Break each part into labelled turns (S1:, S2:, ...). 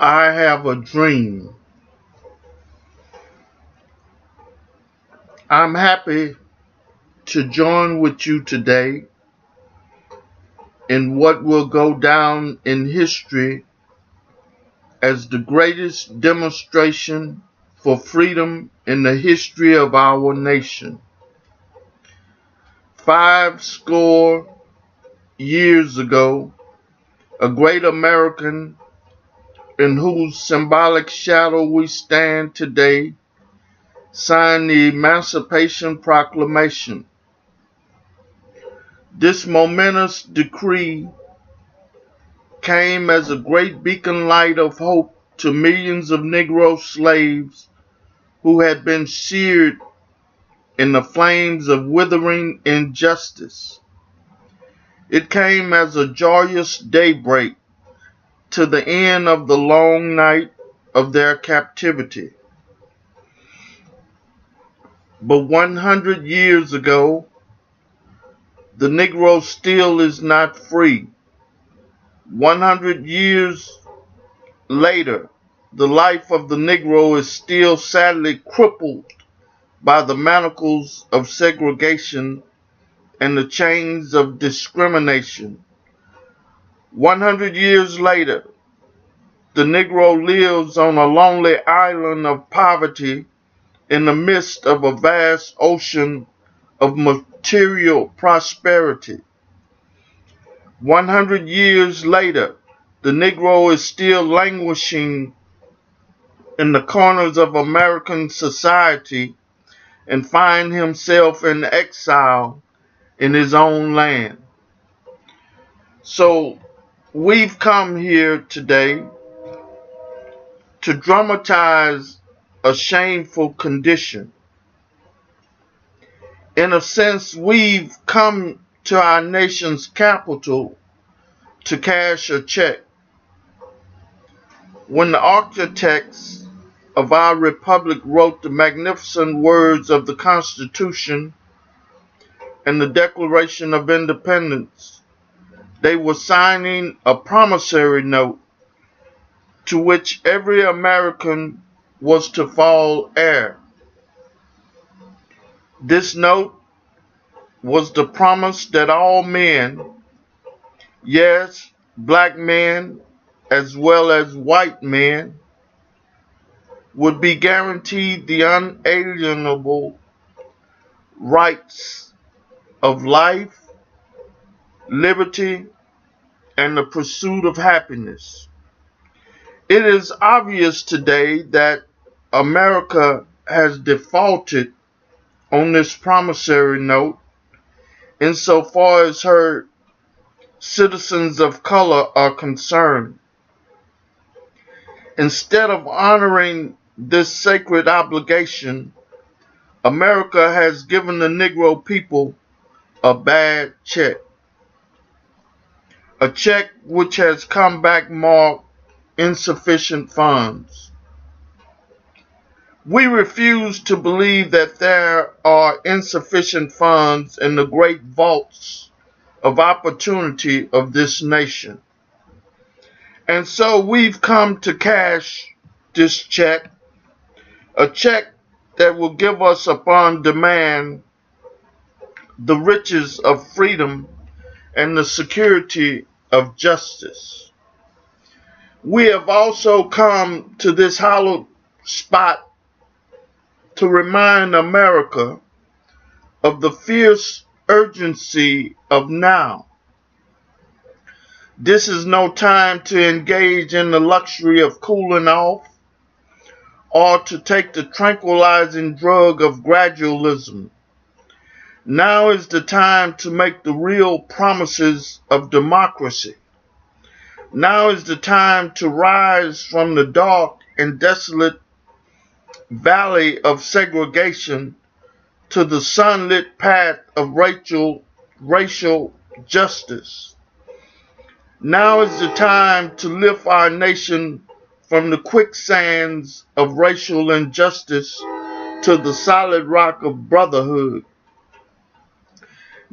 S1: I have a dream. I'm happy to join with you today in what will go down in history as the greatest demonstration for freedom in the history of our nation. 50 years ago, a great American in whose symbolic shadow we stand today signed the Emancipation Proclamation. This momentous decree came as a great beacon light of hope to millions of Negro slaves who had been seared in the flames of withering injustice. It came as a joyous daybreak to the end of the long night of their captivity. But 100 years ago, the Negro still is not free. 100 years later, the life of the Negro is still sadly crippled by the manacles of segregation and the chains of discrimination. 100 years later, the Negro lives on a lonely island of poverty in the midst of a vast ocean of material prosperity. 100 years later, the Negro is still languishing in the corners of American society and find himself in exile in his own land. So we've come here today to dramatize a shameful condition. In a sense, we've come to our nation's capital to cash a check. When the architects of our republic wrote the magnificent words of the Constitution and the Declaration of Independence, they were signing a promissory note to which every American was to fall heir. This note was the promise that all men, yes, black men as well as white men, would be guaranteed the unalienable rights of life, liberty, and the pursuit of happiness. It is obvious today that America has defaulted on this promissory note insofar as her citizens of color are concerned. Instead of honoring this sacred obligation, America has given the Negro people a bad check. A check which has come back marked insufficient funds. We refuse to believe that there are insufficient funds in the great vaults of opportunity of this nation. And so we've come to cash this check, a check that will give us upon demand the riches of freedom and the security of justice. We have also come to this hallowed spot to remind America of the fierce urgency of now. This is no time to engage in the luxury of cooling off or to take the tranquilizing drug of gradualism. Now is the time to make the real promises of democracy. Now is the time to rise from the dark and desolate valley of segregation to the sunlit path of racial justice. Now is the time to lift our nation from the quicksands of racial injustice to the solid rock of brotherhood.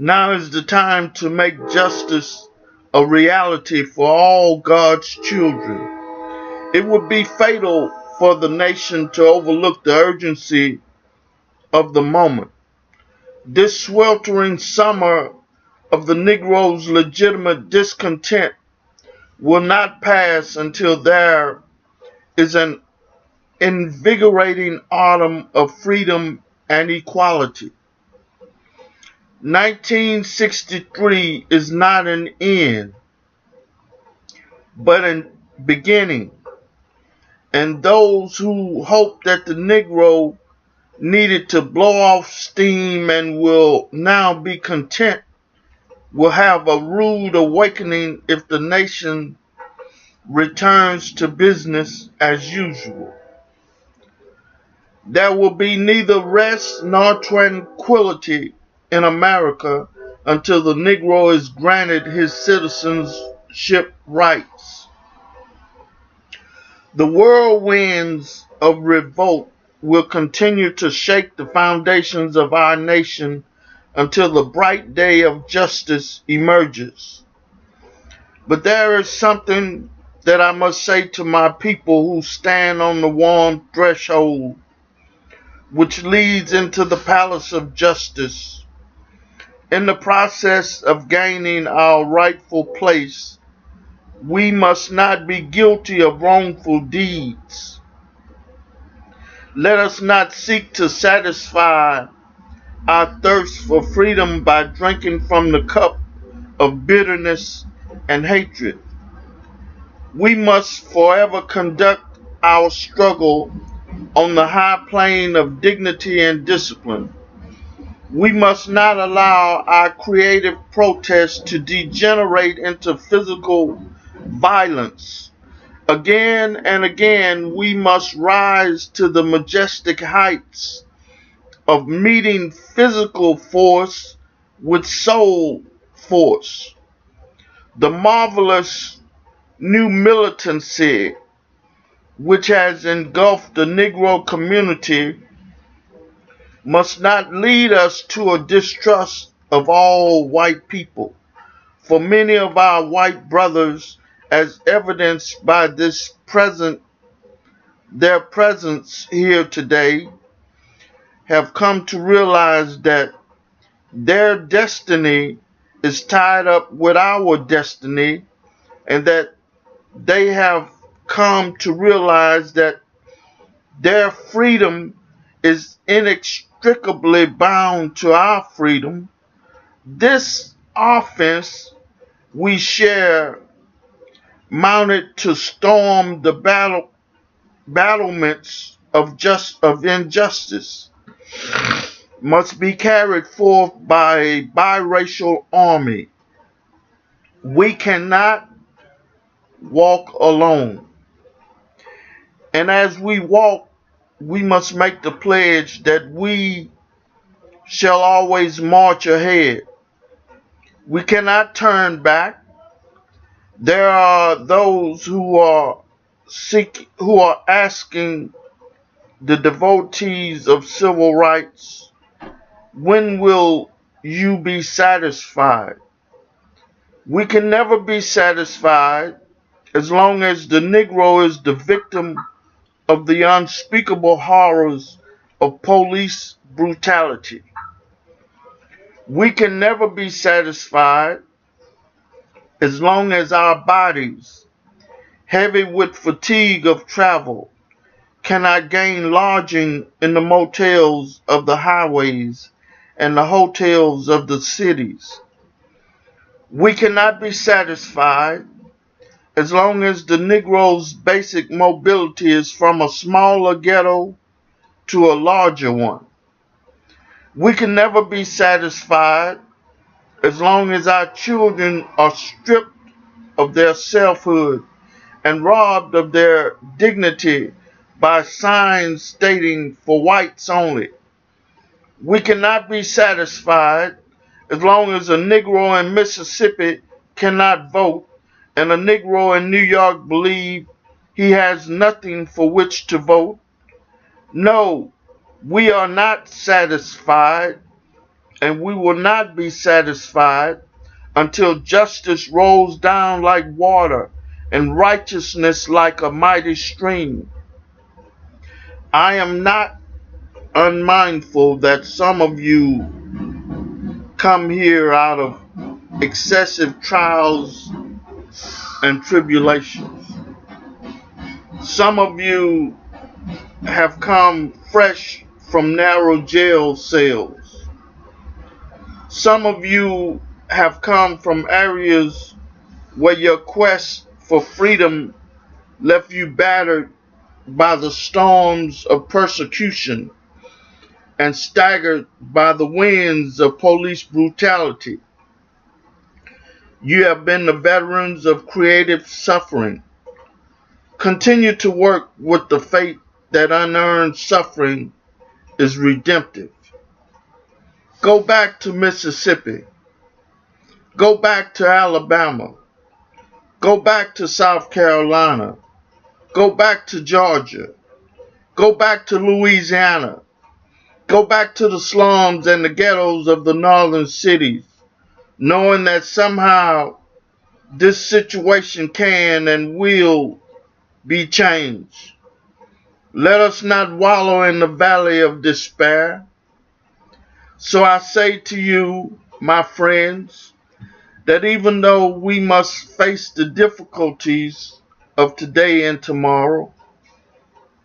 S1: Now is the time to make justice a reality for all God's children. It would be fatal for the nation to overlook the urgency of the moment. This sweltering summer of the Negro's legitimate discontent will not pass until there is an invigorating autumn of freedom and equality. 1963 is not an end, but a beginning. And those who hope that the Negro needed to blow off steam and will now be content will have a rude awakening if the nation returns to business as usual. There will be neither rest nor tranquility in America until the Negro is granted his citizenship rights. The whirlwinds of revolt will continue to shake the foundations of our nation until the bright day of justice emerges. But there is something that I must say to my people who stand on the warm threshold which leads into the palace of justice. In the process of gaining our rightful place, we must not be guilty of wrongful deeds. Let us not seek to satisfy our thirst for freedom by drinking from the cup of bitterness and hatred. We must forever conduct our struggle on the high plane of dignity and discipline. We must not allow our creative protest to degenerate into physical violence. Again and again, we must rise to the majestic heights of meeting physical force with soul force. The marvelous new militancy which has engulfed the Negro community must not lead us to a distrust of all white people. For many of our white brothers, as evidenced by their presence here today, have come to realize that their destiny is tied up with our destiny, and that they have come to realize that their freedom is inextricably bound to our freedom. This offense we share, mounted to storm the battlements of injustice, must be carried forth by a biracial army. We cannot walk alone. And as we walk, we must make the pledge that we shall always march ahead. We cannot turn back. There are those who are asking the devotees of civil rights, when will you be satisfied? We can never be satisfied as long as the Negro is the victim of the unspeakable horrors of police brutality. We can never be satisfied as long as our bodies, heavy with fatigue of travel, cannot gain lodging in the motels of the highways and the hotels of the cities. We cannot be satisfied as long as the Negro's basic mobility is from a smaller ghetto to a larger one. We can never be satisfied as long as our children are stripped of their selfhood and robbed of their dignity by signs stating "for whites only." We cannot be satisfied as long as a Negro in Mississippi cannot vote and a Negro in New York believe he has nothing for which to vote. No, we are not satisfied, and we will not be satisfied until justice rolls down like water and righteousness like a mighty stream. I am not unmindful that some of you come here out of excessive trials and tribulations. Some of you have come fresh from narrow jail cells. Some of you have come from areas where your quest for freedom left you battered by the storms of persecution and staggered by the winds of police brutality. You have been the veterans of creative suffering. Continue to work with the faith that unearned suffering is redemptive. Go back to Mississippi. Go back to Alabama. Go back to South Carolina. Go back to Georgia. Go back to Louisiana. Go back to the slums and the ghettos of the northern cities, knowing that somehow this situation can and will be changed. Let us not wallow in the valley of despair. So I say to you, my friends, that even though we must face the difficulties of today and tomorrow,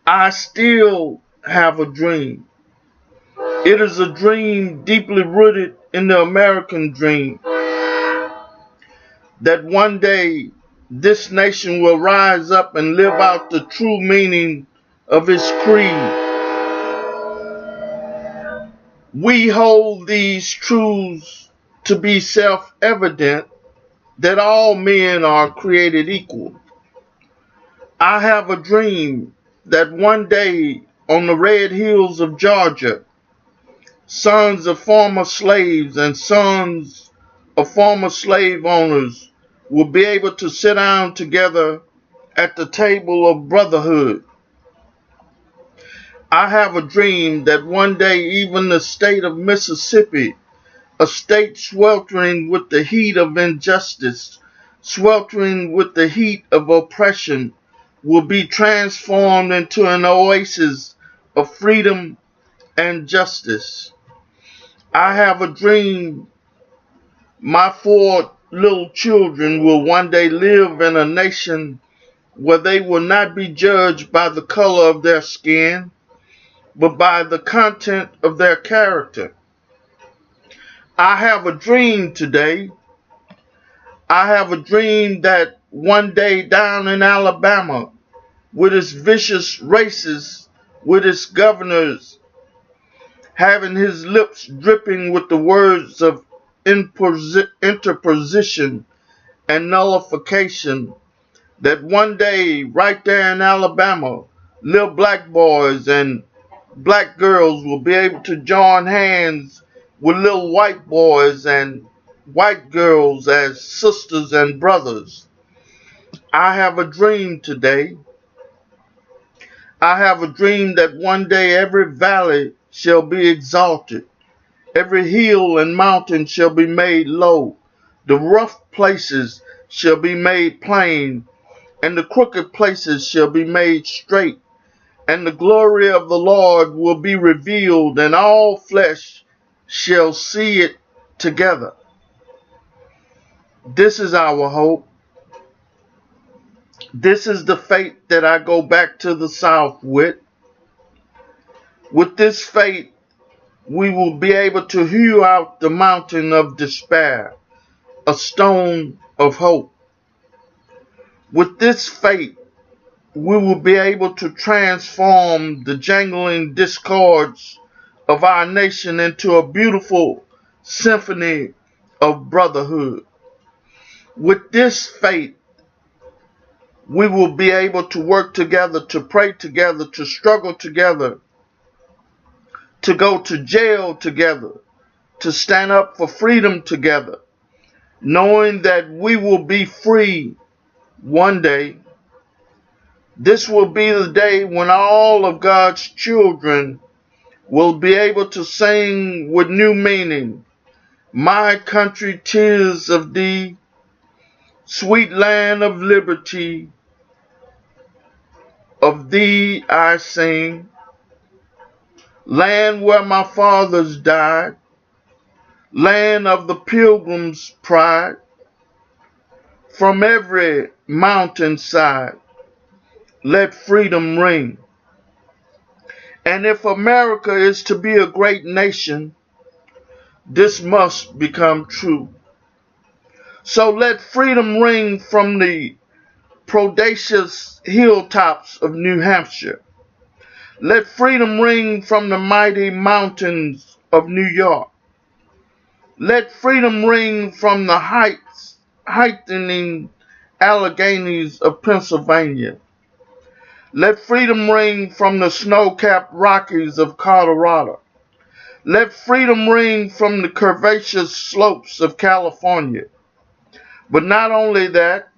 S1: I still have a dream. It is a dream deeply rooted in the American dream that one day this nation will rise up and live out the true meaning of its creed. We hold these truths to be self-evident, that all men are created equal. I have a dream that one day on the red hills of Georgia, sons of former slaves and sons of former slave owners will be able to sit down together at the table of brotherhood. I have a dream that one day even the state of Mississippi, a state sweltering with the heat of injustice, sweltering with the heat of oppression, will be transformed into an oasis of freedom and justice. I have a dream my 4 little children will one day live in a nation where they will not be judged by the color of their skin, but by the content of their character. I have a dream today. I have a dream that one day down in Alabama, with its vicious racists, with its governors having his lips dripping with the words of interposition and nullification, that one day right there in Alabama, little black boys and black girls will be able to join hands with little white boys and white girls as sisters and brothers. I have a dream today. I have a dream that one day every valley shall be exalted. Every hill and mountain shall be made low. The rough places shall be made plain, and the crooked places shall be made straight. And the glory of the Lord will be revealed, and all flesh shall see it together. This is our hope. This is the faith that I go back to the South with. With this faith, we will be able to hew out the mountain of despair, a stone of hope. With this faith, we will be able to transform the jangling discords of our nation into a beautiful symphony of brotherhood. With this faith, we will be able to work together, to pray together, to struggle together, to go to jail together, to stand up for freedom together, knowing that we will be free one day. This will be the day when all of God's children will be able to sing with new meaning. My country, 'tis of thee, Sweet land of liberty, of thee I sing. Land where my fathers died, land of the pilgrim's pride. From every mountainside, let freedom ring. And if America is to be a great nation, this must become true. So let freedom ring from the predacious hilltops of New Hampshire. Let freedom ring from the mighty mountains of New York. Let freedom ring from the heightening Alleghenies of Pennsylvania. Let freedom ring from the snow-capped Rockies of Colorado. Let freedom ring from the curvaceous slopes of California. But not only that,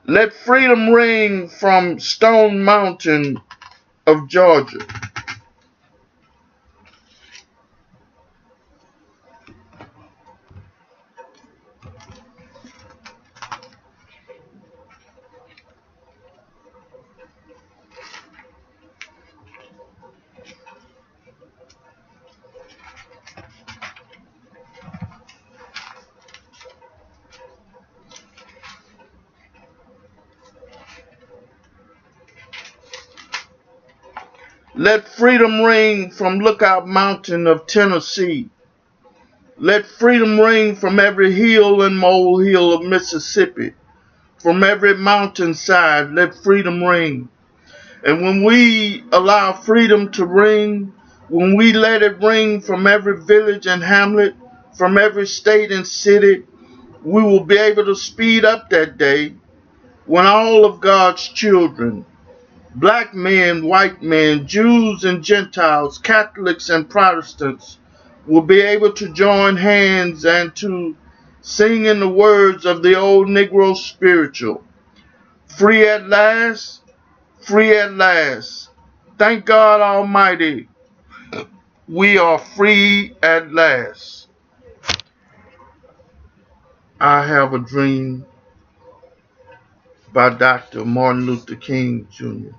S1: let freedom ring from Stone Mountain of Georgia. Let freedom ring from Lookout Mountain of Tennessee. Let freedom ring from every hill and molehill of Mississippi. From every mountainside, let freedom ring. And when we allow freedom to ring, when we let it ring from every village and hamlet, from every state and city, we will be able to speed up that day when all of God's children, black men, white men, Jews and Gentiles, Catholics and Protestants, will be able to join hands and to sing in the words of the old Negro spiritual. Free at last, free at last. Thank God Almighty, we are free at last. I Have a Dream by Dr. Martin Luther King Jr.